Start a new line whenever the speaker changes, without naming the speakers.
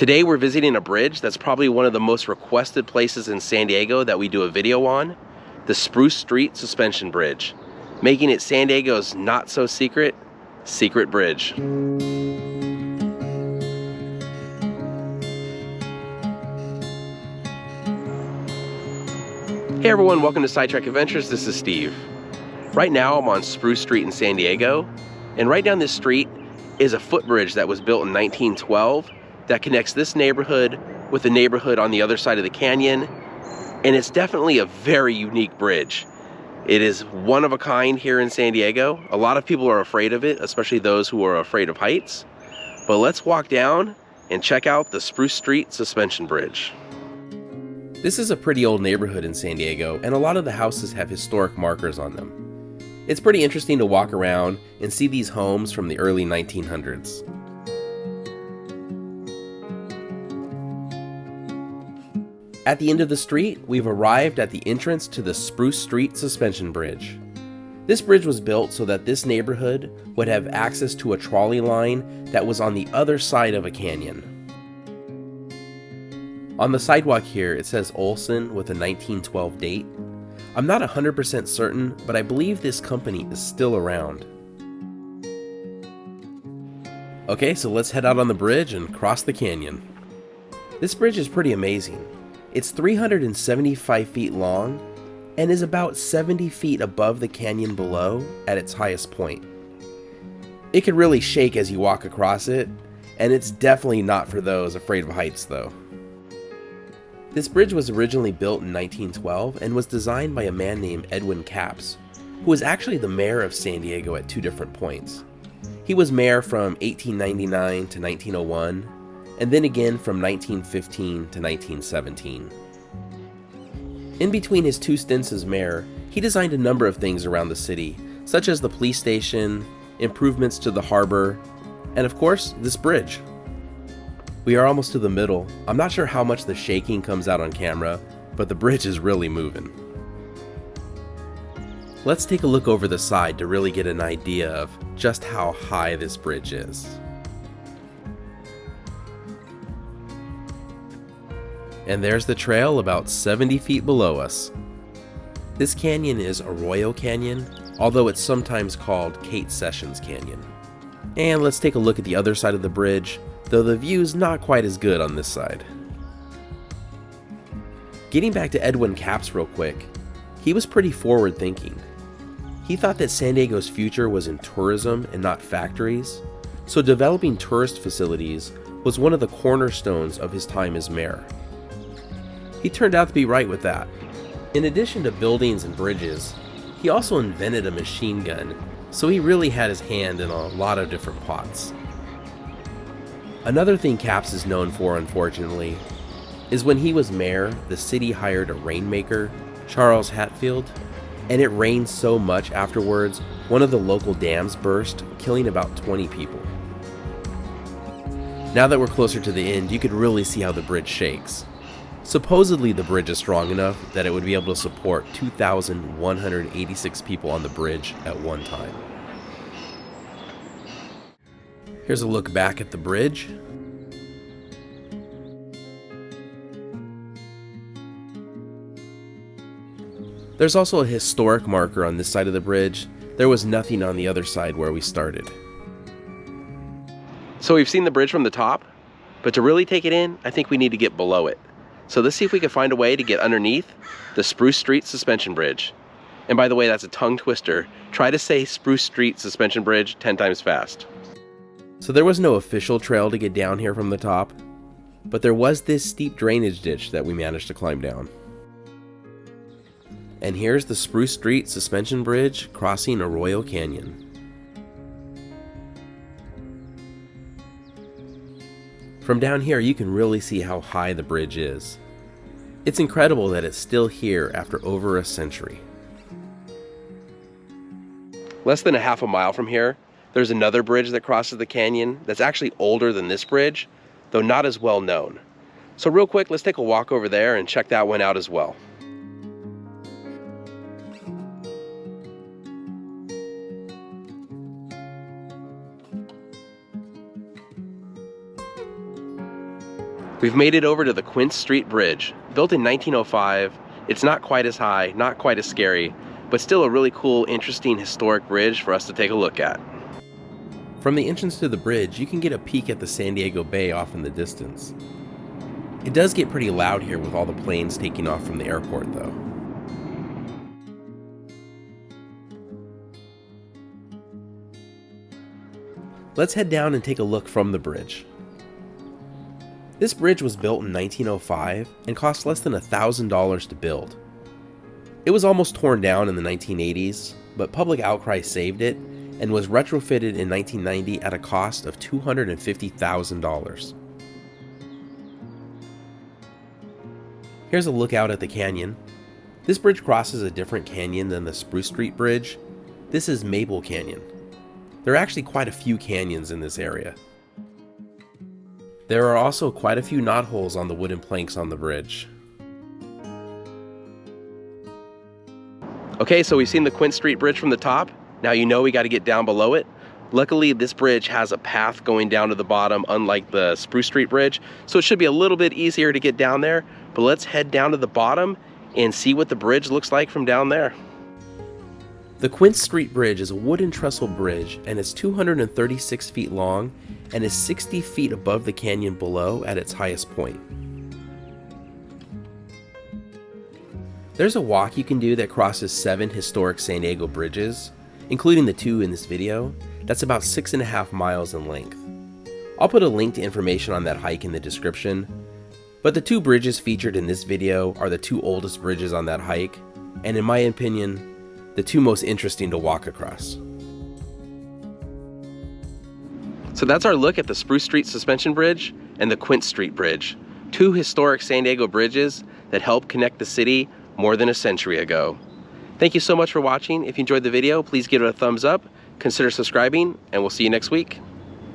Today we're visiting a bridge that's probably one of the most requested places in San Diego that we do a video on, the Spruce Street Suspension Bridge, making it San Diego's not-so-secret bridge. Hey everyone, welcome to Sidetrack Adventures. This is Steve. Right now I'm on Spruce Street in San Diego, and right down this street is a footbridge that was built in 1912 that connects this neighborhood with the neighborhood on the other side of the canyon, and it's definitely a very unique bridge. It is one of a kind here in San Diego. A lot of people are afraid of it, especially those who are afraid of heights. But let's walk down and check out the Spruce Street Suspension Bridge. This is a pretty old neighborhood in San Diego, and a lot of the houses have historic markers on them. It's pretty interesting to walk around and see these homes from the early 1900s. At the end of the street, we've arrived at the entrance to the Spruce Street Suspension Bridge. This bridge was built so that this neighborhood would have access to a trolley line that was on the other side of a canyon. On the sidewalk here, it says Olson with a 1912 date. I'm not 100% certain, but I believe this company is still around. Okay, so let's head out on the bridge and cross the canyon. This bridge is pretty amazing. It's 375 feet long and is about 70 feet above the canyon below at its highest point. It could really shake as you walk across it, and it's definitely not for those afraid of heights though. This bridge was originally built in 1912 and was designed by a man named Edwin, who was actually the mayor of San Diego at two different points. He was mayor from 1899 to 1901, and then again from 1915 to 1917. In between his two stints as mayor, he designed a number of things around the city, such as the police station, improvements to the harbor, and of course, this bridge. We are almost to the middle. I'm not sure how much the shaking comes out on camera, but the bridge is really moving. Let's take a look over the side to really get an idea of just how high this bridge is. And there's the trail about 70 feet below us. This canyon is Arroyo Canyon, although it's sometimes called Kate Sessions Canyon. And let's take a look at the other side of the bridge, though the view's not quite as good on this side. Getting back to Edwin real quick, he was pretty forward thinking. He thought that San Diego's future was in tourism and not factories, so developing tourist facilities was one of the cornerstones of his time as mayor. He turned out to be right with that. In addition to buildings and bridges, he also invented a machine gun, so he really had his hand in a lot of different pots. Another thing Capps is known for, unfortunately, is when he was mayor, the city hired a rainmaker, Charles Hatfield, and it rained so much afterwards, one of the local dams burst, killing about 20 people. Now that we're closer to the end, you could really see how the bridge shakes. Supposedly the bridge is strong enough that it would be able to support 2,186 people on the bridge at one time. Here's a look back at the bridge. There's also a historic marker on this side of the bridge. There was nothing on the other side where we started. So we've seen the bridge from the top, but to really take it in, I think we need to get below it. So let's see if we can find a way to get underneath the Spruce Street Suspension Bridge. And by the way, that's a tongue twister. Try to say Spruce Street Suspension Bridge 10 times fast. So there was no official trail to get down here from the top, but there was this steep drainage ditch that we managed to climb down. And here's the Spruce Street Suspension Bridge crossing Arroyo Canyon. From down here, you can really see how high the bridge is. It's incredible that it's still here after over a century. Less than a half a mile from here, there's another bridge that crosses the canyon that's actually older than this bridge, though not as well known. So real quick, let's take a walk over there and check that one out as well. We've made it over to the Quince Street Bridge. Built in 1905, it's not quite as high, not quite as scary, but still a really cool, interesting, historic bridge for us to take a look at. From the entrance to the bridge, you can get a peek at the San Diego Bay off in the distance. It does get pretty loud here with all the planes taking off from the airport, though. Let's head down and take a look from the bridge. This bridge was built in 1905 and cost less than $1,000 to build. It was almost torn down in the 1980s, but public outcry saved it and was retrofitted in 1990 at a cost of $250,000. Here's a look out at the canyon. This bridge crosses a different canyon than the Spruce Street Bridge. This is Maple Canyon. There are actually quite a few canyons in this area. There are also quite a few knotholes on the wooden planks on the bridge. Okay, so we've seen the Quince Street Bridge from the top. Now you know we got to get down below it. Luckily, this bridge has a path going down to the bottom, unlike the Spruce Street Bridge, so it should be a little bit easier to get down there. But let's head down to the bottom and see what the bridge looks like from down there. The Quince Street Bridge is a wooden trestle bridge and is 236 feet long and is 60 feet above the canyon below at its highest point. There's a walk you can do that crosses 7 historic San Diego bridges, including the 2 in this video, that's about 6.5 miles in length. I'll put a link to information on that hike in the description, but the 2 bridges featured in this video are the 2 oldest bridges on that hike, and in my opinion, the 2 most interesting to walk across. So that's our look at the Spruce Street Suspension Bridge and the Quince Street Bridge, 2 historic San Diego bridges that helped connect the city more than a century ago. Thank you so much for watching. If you enjoyed the video, please give it a thumbs up, consider subscribing, and we'll see you next week.